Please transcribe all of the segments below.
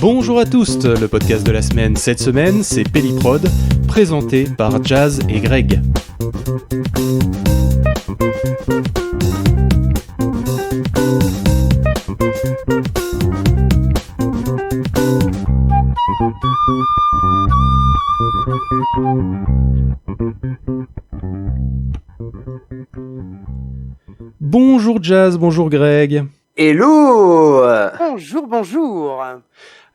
Bonjour à tous, le podcast de la semaine. Cette semaine, c'est Pelliprod, présenté par Jazz et Greg. Bonjour Jazz, bonjour Greg. Hello. Bonjour.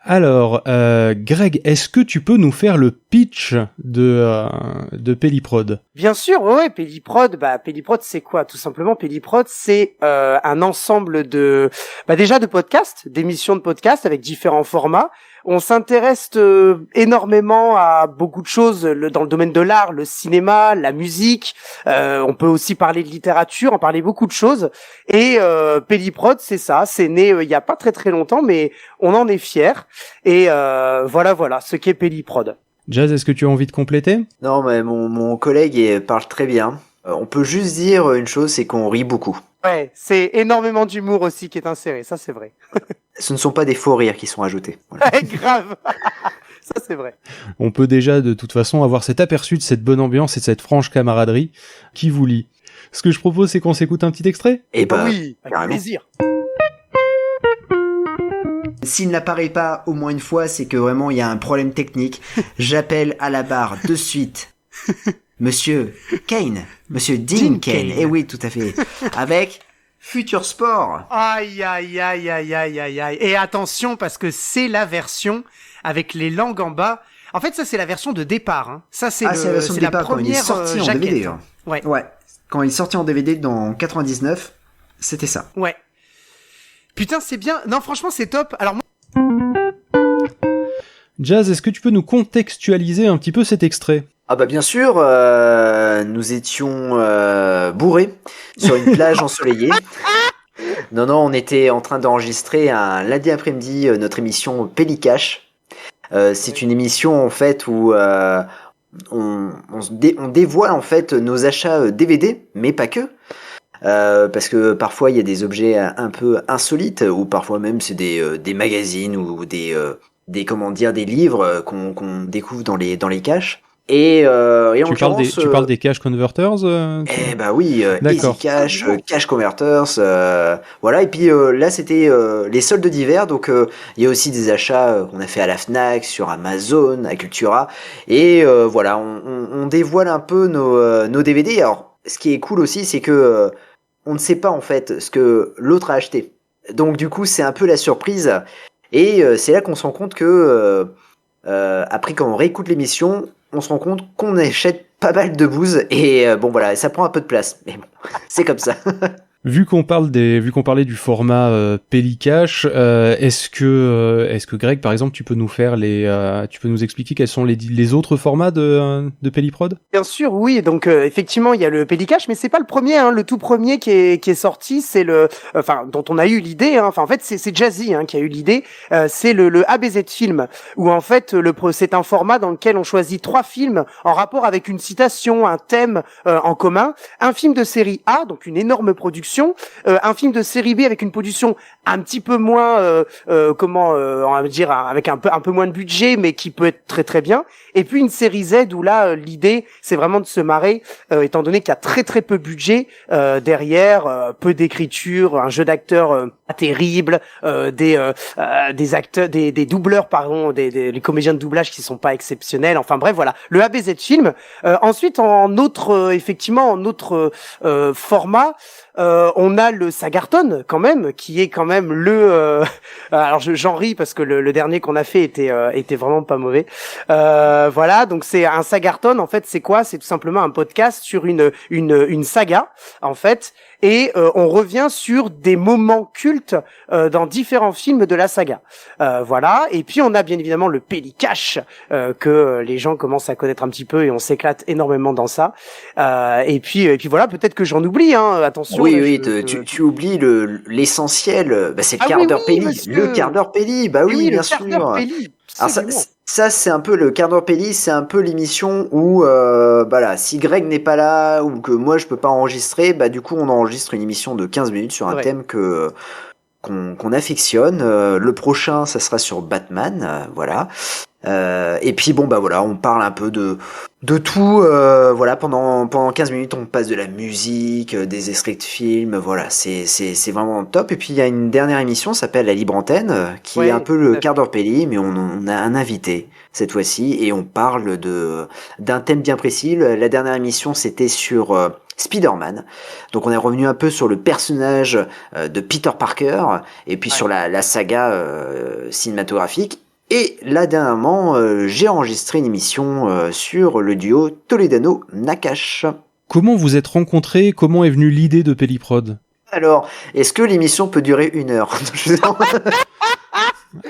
Alors, Greg, est-ce que tu peux nous faire le pitch de Pelliprod ? Bien sûr, ouais, Pelliprod, Pelliprod c'est quoi ? Tout simplement, Pelliprod c'est un ensemble de podcasts, d'émissions de podcasts avec différents formats. On s'intéresse énormément à beaucoup de choses dans le domaine de l'art, le cinéma, la musique. On peut aussi parler de littérature, en parler beaucoup de choses. Et Pelliprod, c'est ça. C'est né il y a pas très très longtemps, mais on en est fiers. Et voilà ce qu'est Pelliprod. Jazz, est-ce que tu as envie de compléter ? Non, mais mon collègue parle très bien. On peut juste dire une chose, c'est qu'on rit beaucoup. Ouais, c'est énormément d'humour aussi qui est inséré, ça c'est vrai. Ce ne sont pas des faux rires qui sont ajoutés. Voilà. Ouais, grave. Ça c'est vrai. On peut déjà de toute façon avoir cet aperçu de cette bonne ambiance et de cette franche camaraderie qui vous lie. Ce que je propose, c'est qu'on s'écoute un petit extrait ? Et bah oui, avec carrément. plaisir. S'il n'apparaît pas au moins une fois, c'est que vraiment il y a un problème technique. J'appelle à la barre de suite Monsieur Kane, Monsieur Dean Kane. Eh oui, tout à fait. Avec Futur Sport. Aïe. Et attention parce que c'est la version avec les langues en bas. En fait, ça c'est la version de départ. Hein. Ça c'est la version de départ quand il est sorti en jaquette. DVD. Hein. Ouais. Quand il est sorti en DVD dans 99, c'était ça. Ouais. Putain, c'est bien. Non, franchement, c'est top. Alors moi... Jazz, est-ce que tu peux nous contextualiser un petit peu cet extrait ? Ah bah bien sûr, nous étions bourrés sur une plage ensoleillée. Non, on était en train d'enregistrer un lundi après-midi notre émission Pellicash. C'est une émission en fait où on dévoile en fait nos achats DVD, mais pas que. Parce que parfois il y a des objets un peu insolites, ou parfois même c'est des magazines ou des livres qu'on découvre dans les caches. Et en tu parles des cash converters Eh bah oui, D'accord. Easy Cash, Cash Converters, voilà. Et puis là c'était les soldes d'hiver, donc il y a aussi des achats qu'on a fait à la Fnac, sur Amazon, à Cultura, et voilà, on dévoile un peu nos DVD. Alors ce qui est cool aussi, c'est que on ne sait pas en fait ce que l'autre a acheté, donc du coup c'est un peu la surprise, et c'est là qu'on se rend compte que après quand on réécoute l'émission, on se rend compte qu'on achète pas mal de bouse, et bon voilà, ça prend un peu de place, mais bon, c'est comme ça. Vu qu'on parlait du format Pellicash, est-ce que Greg, par exemple, tu peux nous expliquer quels sont les autres formats de Pelliprod ? Bien sûr, oui. Donc effectivement, il y a le Pellicash, mais c'est pas le premier. Hein. Le tout premier qui est sorti, c'est dont on a eu l'idée. Hein. Enfin, en fait, c'est Jazzy qui a eu l'idée. C'est le ABZ film, où en fait c'est un format dans lequel on choisit 3 films en rapport avec une citation, un thème en commun. Un film de série A, donc une énorme production. Un film de série B avec une production un petit peu moins on va dire avec un peu moins de budget, mais qui peut être très très bien. Et puis une série Z où là l'idée c'est vraiment de se marrer, étant donné qu'il y a très très peu de budget derrière, peu d'écriture, un jeu d'acteurs pas terrible, des acteurs, des doubleurs les comédiens de doublage qui sont pas exceptionnels. Enfin bref, voilà, le ABZ film. Ensuite en autre format, on a le Sagarton quand même, qui est quand même alors j'en ris parce que le dernier qu'on a fait était vraiment pas mauvais. Voilà, donc c'est un Sagarton. En fait, c'est quoi ? C'est tout simplement un podcast sur une saga en fait. Et on revient sur des moments cultes dans différents films de la saga. Voilà. Et puis on a bien évidemment le Pellicash que les gens commencent à connaître un petit peu, et on s'éclate énormément dans ça. Et puis voilà, peut-être que j'en oublie. Attention. Oui, tu oublies l'essentiel. Bah, c'est le quart d'heure Pelli. parce que... Le quart d'heure Pelli. Bah oui, bien sûr. Pelli, alors Ça, c'est un peu le quart d'heure Pelli, c'est un peu l'émission où, voilà, si Greg n'est pas là ou que moi je peux pas enregistrer, bah du coup on enregistre une émission de 15 minutes sur un Ouais. thème qu'on affectionne. Le prochain, ça sera sur Batman, voilà. Et puis bon bah voilà, on parle un peu de tout. Voilà, pendant 15 minutes, on passe de la musique, des extraits de films. Voilà, c'est vraiment top. Et puis il y a une dernière émission, ça s'appelle La Libre Antenne, qui est un peu le quart d'heure Pelli, mais on a un invité cette fois-ci et on parle d'un thème bien précis. La dernière émission, c'était sur Spider-Man. Donc on est revenu un peu sur le personnage de Peter Parker et puis sur la saga cinématographique. Et là dernièrement, j'ai enregistré une émission sur le duo Toledano-Nakash. Comment vous êtes rencontrés? Comment est venue l'idée de Pelliprod? Alors, est-ce que l'émission peut durer 1 heure?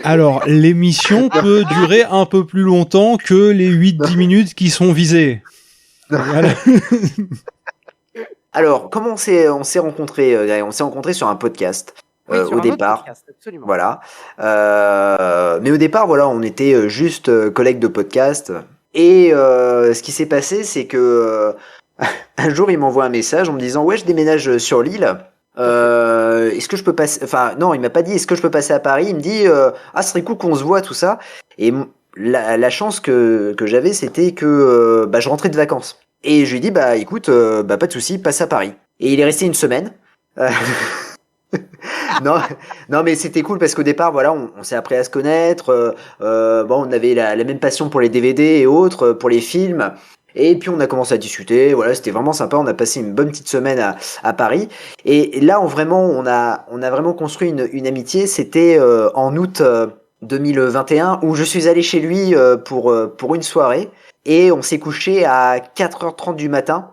Alors, l'émission peut durer un peu plus longtemps que les 8-10 minutes qui sont visées. Voilà. Alors, comment on s'est rencontrés, Greg? On s'est rencontrés sur un podcast. Oui, sur au un départ, autre podcast, absolument. Voilà. Mais au départ, voilà, on était juste collègues de podcast. Et ce qui s'est passé, c'est que un jour, il m'envoie un message en me disant, ouais, je déménage sur l'île. Est-ce que je peux passer? Enfin, non, il m'a pas dit, est-ce que je peux passer à Paris? Il me dit, ah, ce serait cool qu'on se voit, tout ça. Et la chance que j'avais, c'était que bah, je rentrais de vacances. Et je lui ai dit, bah écoute, bah pas de souci, passe à Paris. Et il est resté 1 semaine. non, mais c'était cool parce qu'au départ, voilà, on s'est appris à se connaître. Bon, on avait la même passion pour les DVD et autres, pour les films. Et puis on a commencé à discuter. Voilà, c'était vraiment sympa. On a passé une bonne petite semaine à Paris. Et là, on a vraiment construit une amitié. C'était en août 2021 où je suis allé chez lui pour une soirée et on s'est couché à 4h30 du matin.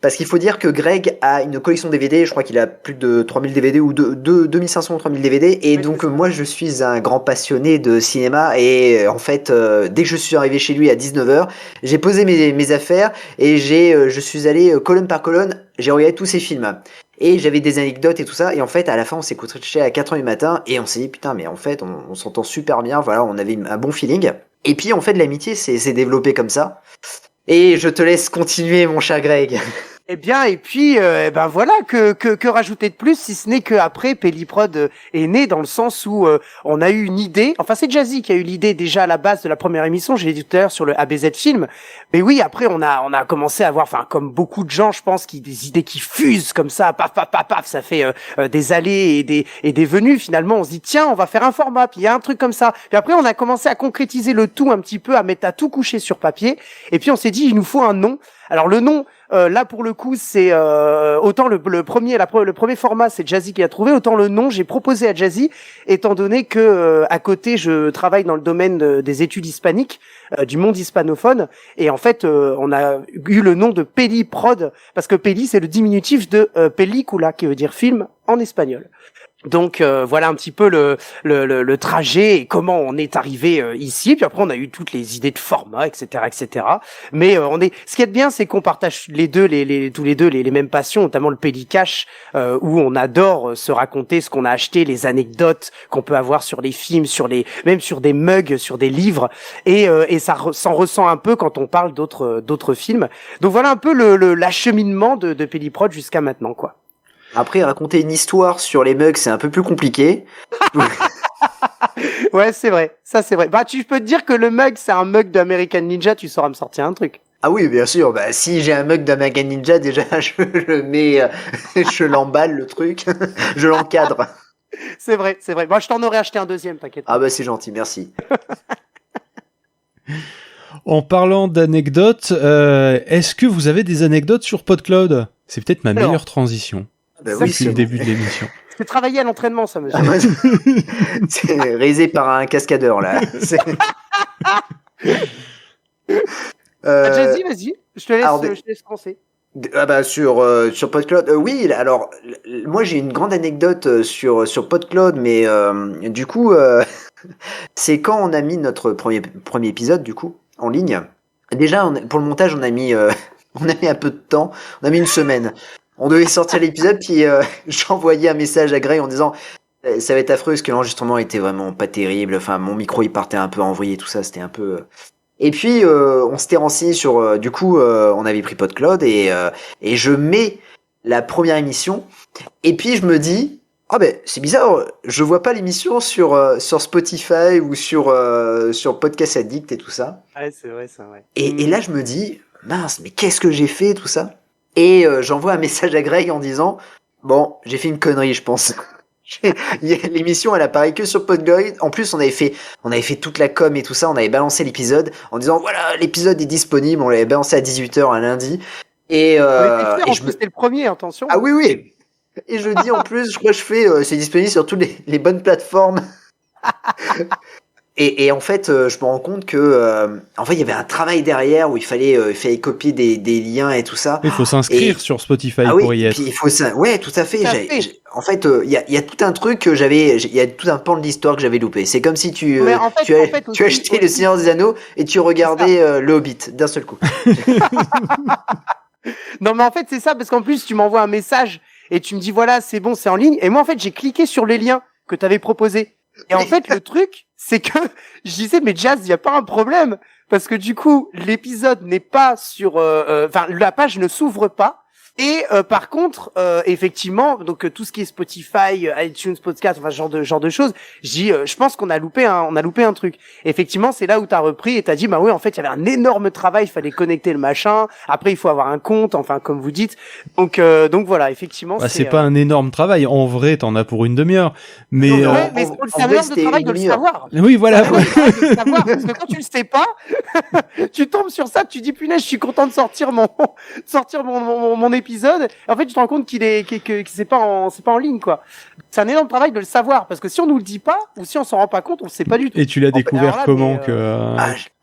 Parce qu'il faut dire que Greg a une collection DVD, je crois qu'il a plus de 3000 DVD ou 2500 ou 3000 DVD, et oui, donc moi je suis un grand passionné de cinéma, et en fait, dès que je suis arrivé chez lui à 19h, j'ai posé mes affaires, et je suis allé colonne par colonne, j'ai regardé tous ses films. Et j'avais des anecdotes et tout ça, et en fait, à la fin, on s'est couché à 4h du matin, et on s'est dit, putain, mais en fait, on s'entend super bien, voilà, on avait un bon feeling. Et puis, en fait, l'amitié s'est développée comme ça. Et je te laisse continuer, mon cher Greg. Eh bien, et puis, ben voilà, que rajouter de plus, si ce n'est qu'après, Pelliprod est né dans le sens où on a eu une idée. Enfin, c'est Jazzy qui a eu l'idée déjà à la base de la première émission. Je l'ai dit tout à l'heure sur le ABZ film. Mais oui, après, on a commencé à avoir, enfin, comme beaucoup de gens, je pense, des idées qui fusent comme ça, paf, paf, paf, paf. Ça fait des allées et des venues. Finalement, on se dit tiens, on va faire un format. Puis il y a un truc comme ça. Puis après, on a commencé à concrétiser le tout un petit peu, à tout coucher sur papier. Et puis on s'est dit, il nous faut un nom. Alors le nom. Là pour le coup c'est autant le premier format c'est Jazzy qui a trouvé, autant le nom j'ai proposé à Jazzy étant donné que à côté je travaille dans le domaine des études hispaniques du monde hispanophone et en fait on a eu le nom de Pelliprod parce que Pelli c'est le diminutif de pellicula qui veut dire film en espagnol. Donc voilà un petit peu le trajet et comment on est arrivé ici. Puis après on a eu toutes les idées de format, etc., etc. Mais ce qui est bien, c'est qu'on partage tous les deux les mêmes passions, notamment le Pellicash, où on adore se raconter ce qu'on a acheté, les anecdotes qu'on peut avoir sur les films, même sur des mugs, sur des livres, et ça s'en ressent un peu quand on parle d'autres films. Donc voilà un peu l'acheminement de Pelliprod jusqu'à maintenant, quoi. Après, raconter une histoire sur les mugs, c'est un peu plus compliqué. Ouais, c'est vrai. Ça, c'est vrai. Bah, je peux te dire que le mug, c'est un mug d'American Ninja, tu sauras me sortir un truc. Ah oui, bien sûr. Bah, si j'ai un mug d'American Ninja, déjà, je le mets, je l'emballe, le truc. Je l'encadre. C'est vrai, c'est vrai. Moi, je t'en aurais acheté un deuxième, t'inquiète. Ah bah, c'est gentil, merci. En parlant d'anecdotes, est-ce que vous avez des anecdotes sur PodCloud? C'est peut-être ma meilleure transition. Bah oui, depuis le début de l'émission. C'est travailler à l'entraînement, ça, monsieur. Ah, c'est réalisé par un cascadeur, là. Jazzy, vas-y. Je te laisse commencer. Ah bah sur PodCloud, oui. Alors moi j'ai une grande anecdote sur PodCloud, mais du coup c'est quand on a mis notre premier épisode du coup en ligne. Déjà pour le montage on a mis un peu de temps, on a mis 1 semaine. On devait sortir l'épisode puis j'envoyais un message à Greg en disant Ça va être affreux parce que l'enregistrement était vraiment pas terrible. Enfin, mon micro il partait un peu en vrille et tout ça, c'était un peu. Et puis on s'était renseigné sur. Du coup, on avait pris PodCloud et je mets la première émission. Et puis je me dis, ah ben c'est bizarre, je vois pas l'émission sur Spotify ou sur Podcast Addict et tout ça. Ouais, c'est vrai, c'est vrai. Et là je me dis, mince, mais qu'est-ce que j'ai fait tout ça? Et j'envoie un message à Greg en disant, bon, j'ai fait une connerie, je pense. L'émission elle apparaît que sur PodCloud. En plus on avait fait toute la com et tout ça, on avait balancé l'épisode en disant voilà, l'épisode est disponible, on l'avait balancé à 18h un lundi et C'était le premier, attention. Ah oui. Et je dis en plus, je crois que c'est disponible sur toutes les bonnes plateformes. Et en fait, je me rends compte que en fait, il y avait un travail derrière où il fallait copier des liens et tout ça. Il faut s'inscrire sur Spotify pour y être. Puis il faut ça. Ouais, tout à fait. En fait, il y a tout un truc que il y a tout un pan de l'histoire que j'avais loupé. C'est comme si tu achetais Le Seigneur des Anneaux et tu regardais Le Hobbit d'un seul coup. Non, mais en fait, c'est ça, parce qu'en plus, tu m'envoies un message et tu me dis, voilà, c'est bon, c'est en ligne. Et moi, en fait, j'ai cliqué sur les liens que tu avais proposés. Et en fait, le truc, c'est que je disais, mais Jazz, il n'y a pas un problème. Parce que du coup, l'épisode n'est pas sur... Enfin, la page ne s'ouvre pas. Et par contre, effectivement, donc tout ce qui est Spotify, iTunes Podcast, enfin genre de choses, je dis, je pense qu'on a loupé un truc. Effectivement, c'est là où t'as repris et t'as dit, bah oui, en fait, il y avait un énorme travail, il fallait connecter le machin. Après, il faut avoir un compte, enfin comme vous dites. Donc voilà, effectivement. C'est pas un énorme travail. En vrai, t'en as pour une demi-heure. Mais mais c'est un énorme travail de le savoir. Oui, voilà. Parce que quand tu le sais pas, tu tombes sur ça, tu dis punaise, je suis content de sortir mon épisode. En fait, tu te rends compte que c'est pas en ligne, quoi. C'est un énorme travail de le savoir, parce que si on nous le dit pas, ou si on s'en rend pas compte, on sait pas du tout. Et tu l'as découvert comment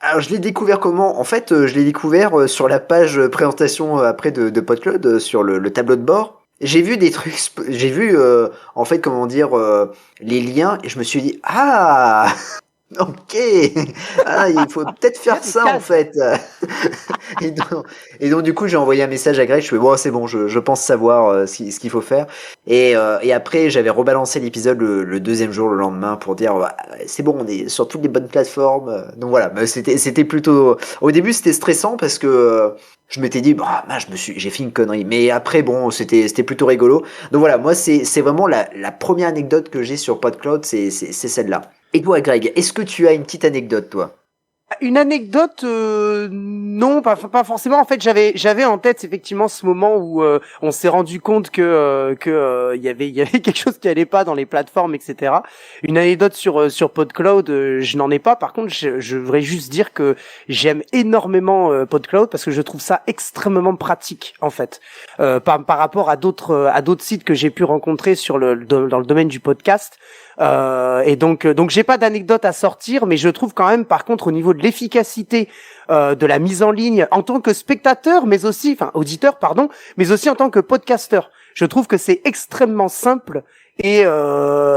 Alors, je l'ai découvert comment? En fait, je l'ai découvert sur la page présentation après de PodCloud, sur le tableau de bord. J'ai vu des trucs, en fait, comment dire, les liens, et je me suis dit, ah! Ok, il faut peut-être faire ça en fait. et donc du coup j'ai envoyé un message à Greg. Je fais bon, c'est bon, je pense savoir ce qu'il faut faire. Et après j'avais rebalancé l'épisode le deuxième jour, le lendemain, pour dire c'est bon, on est sur toutes les bonnes plateformes. Donc voilà, c'était plutôt. Au début c'était stressant parce que je m'étais dit j'ai fait une connerie. Mais après bon, c'était plutôt rigolo. Donc voilà, moi c'est vraiment la première anecdote que j'ai sur PodCloud, c'est celle-là. Et toi, Greg, est-ce que tu as une petite anecdote, toi? Une anecdote, non, pas forcément. En fait, j'avais en tête effectivement ce moment où on s'est rendu compte que il y avait quelque chose qui allait pas dans les plateformes, etc. Une anecdote sur PodCloud, je n'en ai pas. Par contre, je voudrais juste dire que j'aime énormément PodCloud parce que je trouve ça extrêmement pratique en fait, par rapport à d'autres sites que j'ai pu rencontrer dans le domaine du podcast. Et donc j'ai pas d'anecdote à sortir, mais je trouve quand même, par contre, au niveau de l'efficacité de la mise en ligne en tant que spectateur, mais aussi, auditeur, pardon, mais aussi en tant que podcasteur, je trouve que c'est extrêmement simple et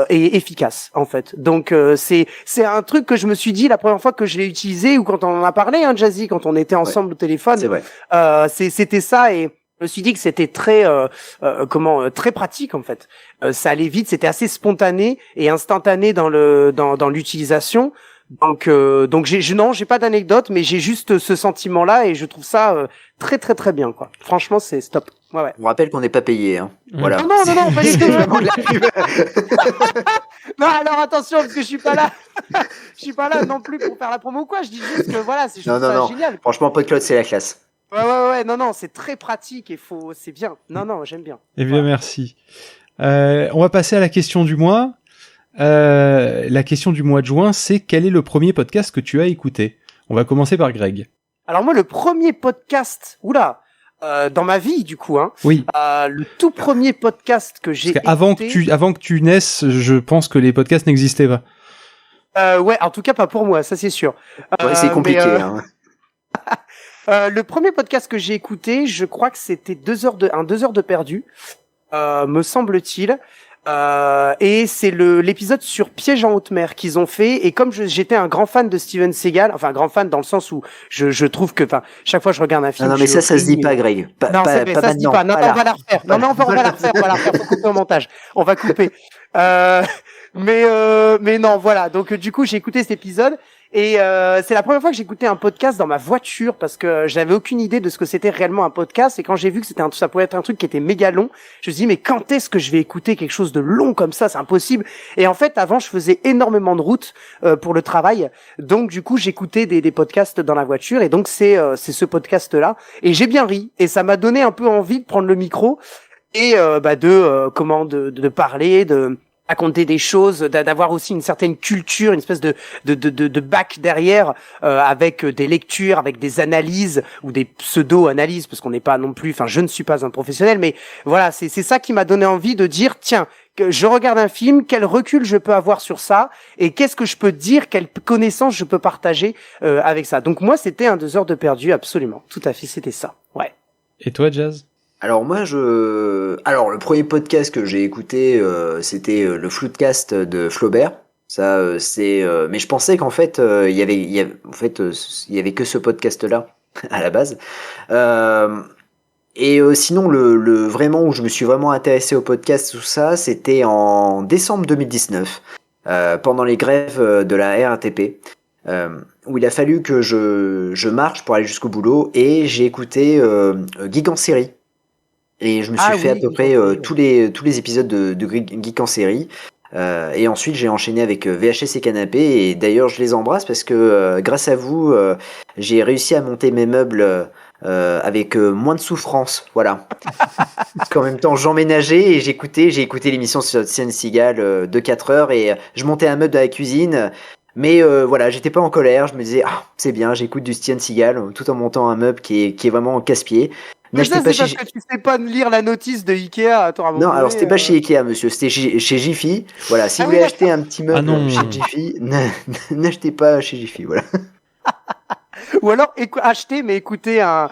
efficace en fait. Donc c'est un truc que je me suis dit la première fois que je l'ai utilisé, ou quand on en a parlé, Jazzy, quand on était ensemble au téléphone. C'est vrai. C'était ça, et je me suis dit que c'était très très pratique en fait. Ça allait vite, c'était assez spontané et instantané dans l'utilisation. Donc j'ai pas d'anecdote, mais j'ai juste ce sentiment là, et je trouve ça très très très bien, quoi. Franchement, c'est stop. Ouais. On rappelle qu'on n'est pas payé, hein. Voilà. Non, pas du tout. Non, alors attention, parce que je suis pas là non plus pour faire la promo ou quoi. Je dis juste que voilà, c'est génial. Franchement, PodCloud, c'est la classe. Ouais, non, c'est très pratique et c'est bien. Non, j'aime bien. Eh bien, merci. On va passer à la question du mois. La question du mois de juin, c'est quel est le premier podcast que tu as écouté? On va commencer par Greg. Alors moi, le premier podcast, dans ma vie, du coup, oui. Le tout premier podcast que j'ai écouté... Avant que tu naisses, je pense que les podcasts n'existaient pas. Ouais, en tout cas pas pour moi, ça c'est sûr. Ouais, c'est compliqué. Hein. Le premier podcast que j'ai écouté, je crois que c'était 2 heures de perdu, me semble-t-il. Et c'est l'épisode sur Piège en haute mer qu'ils ont fait, et comme j'étais un grand fan de Steven Seagal, enfin grand fan dans le sens où je trouve que chaque fois que je regarde un film, non mais ça se dit pas, Greg. Non, ça se dit pas. Non, on va la refaire. Non, on va la refaire, faut couper au montage. On va couper. Mais non, voilà. Donc du coup, j'ai écouté cet épisode et c'est la première fois que j'écoutais un podcast dans ma voiture parce que j'avais aucune idée de ce que c'était réellement un podcast. Et quand j'ai vu que ça pouvait être un truc qui était méga long, je me suis dit mais quand est-ce que je vais écouter quelque chose de long comme ça? C'est impossible. Et en fait, avant, je faisais énormément de route pour le travail. Donc du coup, j'écoutais des podcasts dans la voiture et donc c'est ce podcast-là. Et j'ai bien ri et ça m'a donné un peu envie de prendre le micro et de parler, de raconter des choses, d'avoir aussi une certaine culture, une espèce de bac derrière, avec des lectures, avec des analyses ou des pseudo-analyses, parce qu'on n'est pas non plus, enfin, je ne suis pas un professionnel, mais voilà, c'est ça qui m'a donné envie de dire, tiens, que je regarde un film, quel recul je peux avoir sur ça, et qu'est-ce que je peux dire, quelle connaissance je peux partager avec ça. Donc moi, c'était un 2 heures de perdu, absolument, tout à fait, c'était ça, ouais. Et toi, Jazz? Alors moi le premier podcast que j'ai écouté c'était le Floodcast de Flaubert. Ça mais je pensais qu'en fait il y avait que ce podcast là à la base. Sinon le vraiment où je me suis vraiment intéressé au podcast tout ça, c'était en décembre 2019 pendant les grèves de la RATP. Où il a fallu que je marche pour aller jusqu'au boulot et j'ai écouté Geek en série. Et je me suis fait à peu près tous les épisodes de Geek en série. Et ensuite j'ai enchaîné avec VHS et Canapé. Et d'ailleurs je les embrasse parce que grâce à vous, j'ai réussi à monter mes meubles avec moins de souffrance. Voilà. Parce qu'en même temps j'emménageais et j'ai écouté l'émission sur Steven Seagal de 4 heures et je montais un meuble dans la cuisine. Mais voilà, j'étais pas en colère. Je me disais c'est bien, j'écoute du Steven Seagal tout en montant un meuble qui est vraiment en casse-pied. Mais ça, c'est parce que tu sais pas lire la notice de Ikea. Attends, non, alors c'était pas chez Ikea, monsieur, c'était chez Jiffy. Voilà, si vous voulez acheter un petit meuble chez Jiffy, n'achetez pas chez Jiffy, voilà. Ou alors acheter, mais écoutez un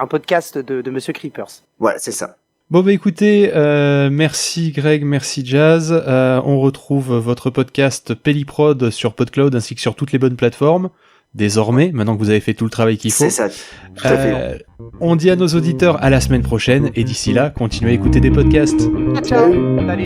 podcast de Monsieur Creepers. Voilà, c'est ça. Bon bah écoutez, merci Greg, merci Jazz. On retrouve votre podcast Pelliprod sur PodCloud ainsi que sur toutes les bonnes plateformes. Désormais, maintenant que vous avez fait tout le travail qu'il faut. C'est ça, tout à fait. On dit à nos auditeurs à la semaine prochaine et d'ici là, continuez à écouter des podcasts. Ciao. Salut.